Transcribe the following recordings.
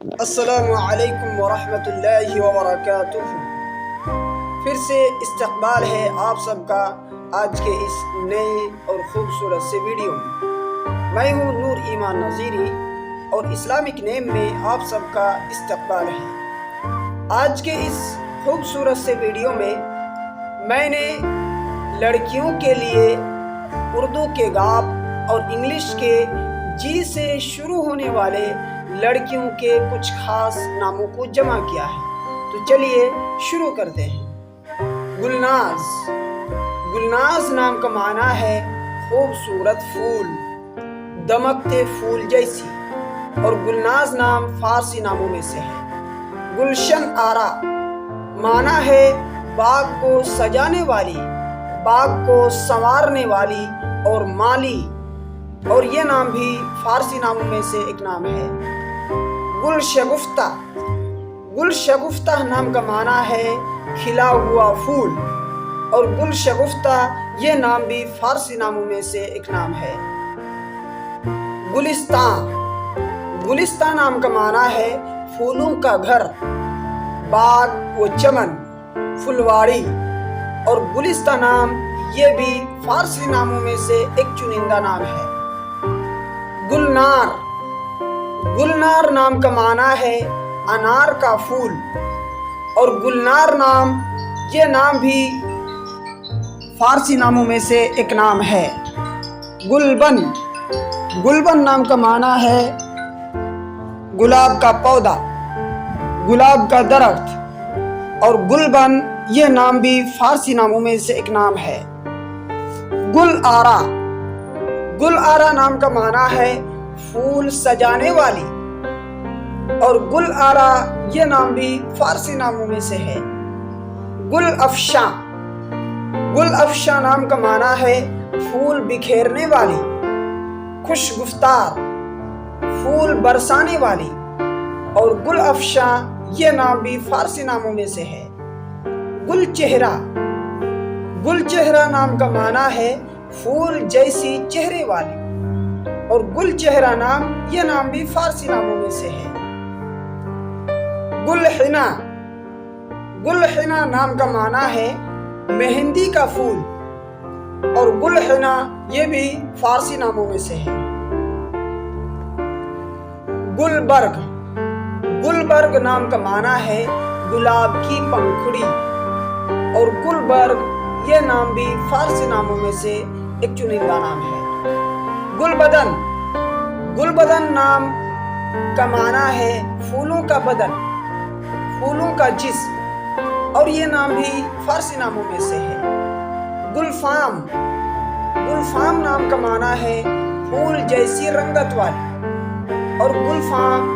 السلام علیکم ورحمۃ اللہ وبرکاتہ۔ پھر سے استقبال ہے آپ سب کا آج کے اس نئے اور خوبصورت سے ویڈیو میں۔ میں ہوں نور ایمان نذیری اور اسلامک نیم میں آپ سب کا استقبال ہے۔ آج کے اس خوبصورت سے ویڈیو میں نے لڑکیوں کے لیے اردو کے غاب اور انگلش کے جی سے شروع ہونے والے لڑکیوں کے کچھ خاص ناموں کو جمع کیا ہے۔ تو چلیے شروع کرتے ہیں۔ گلناز۔ گلناز نام کا معنی ہے خوبصورت پھول، دمکتے پھول جیسی، اور گلناز نام فارسی ناموں میں سے ہے۔ گلشن آرا معنی ہے باغ کو سجانے والی، باغ کو سنوارنے والی اور مالی، اور یہ نام بھی فارسی ناموں میں سے ایک نام ہے۔ گل شگفتہ۔ گل شگفتہ نام کا معنی ہے کھلا ہوا پھول، اور گل شگفتہ یہ نام بھی فارسی ناموں میں سے ایک نام ہے۔ گلستان۔ گلستان نام کا معنی ہے پھولوں کا گھر، باغ و چمن، پھلواڑی، اور گلستان نام یہ بھی فارسی ناموں میں سے ایک چنندہ نام ہے۔ گلنار۔ گلنار نام کا معنی ہے انار کا پھول، اور گلنار نام یہ نام بھی فارسی ناموں میں سے ایک نام ہے۔ گلبن۔ گلبن نام کا معنی ہے گلاب کا پودا، گلاب کا درخت، اور گلبن یہ نام بھی فارسی ناموں میں سے ایک نام ہے۔ گل آرا۔ گل آرا نام کا معنی ہے پھول سجانے والی، اور گل آرا یہ نام بھی فارسی ناموں میں سے ہے۔ گل افشاں۔ گل افشاں نام کا معنی ہے پھول بکھیرنے والی، خوش گفتار، پھول برسانے والی، اور گل افشاں یہ نام بھی فارسی ناموں میں سے ہے۔ گل چہرہ۔ گل چہرہ نام کا معنی ہے پھول جیسی چہرے والی، اور گل چہرہ نام یہ نام بھی فارسی ناموں میں سے ہے۔ گل حنا۔ گل حنا نام کا معنی ہے مہندی کا پھول، اور گل حنا یہ بھی فارسی ناموں میں سے ہے۔ گلبرگ۔ گلبرگ نام کا معنی ہے گلاب کی پنکھڑی، اور گلبرگ یہ نام بھی فارسی ناموں میں سے ایک چنندہ نام ہے۔ گلبدن۔ گلبدن نام کا معنی ہے پھولوں کا بدن، پھولوں کا جسم، اور یہ نام بھی فارسی ناموں میں سے ہے۔ گلفام۔ گلفام نام کا معنی ہے پھول جیسی رنگت والی، اور گلفام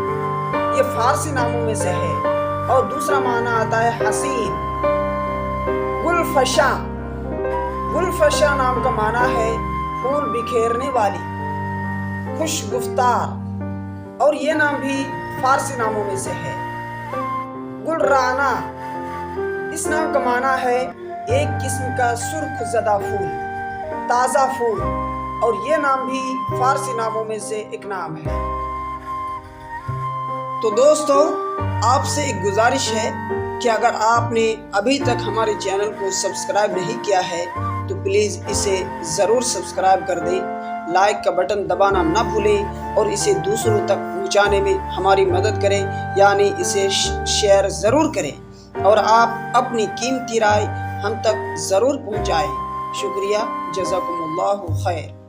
یہ فارسی ناموں میں سے ہے، اور دوسرا معنی آتا ہے حسین۔ گلفشاں۔ گلفشاں نام کا معنی ہے پھول بکھیرنے والی، خوش گفتار، اور یہ نام بھی فارسی ناموں میں سے ہے۔ گلرانا۔ اس نام کا معنی ہے ایک قسم کا سرخ زدہ پھول، تازہ پھول، اور یہ نام بھی فارسی ناموں میں سے ایک نام ہے۔ تو دوستو، آپ سے ایک گزارش ہے کہ اگر آپ نے ابھی تک ہمارے چینل کو سبسکرائب نہیں کیا ہے تو پلیز اسے ضرور سبسکرائب کر دیں، لائک کا بٹن دبانا نہ بھولیں، اور اسے دوسروں تک پہنچانے میں ہماری مدد کریں، یعنی اسے شیئر ضرور کریں، اور آپ اپنی قیمتی رائے ہم تک ضرور پہنچائیں۔ شکریہ، جزاکم اللہ خیر۔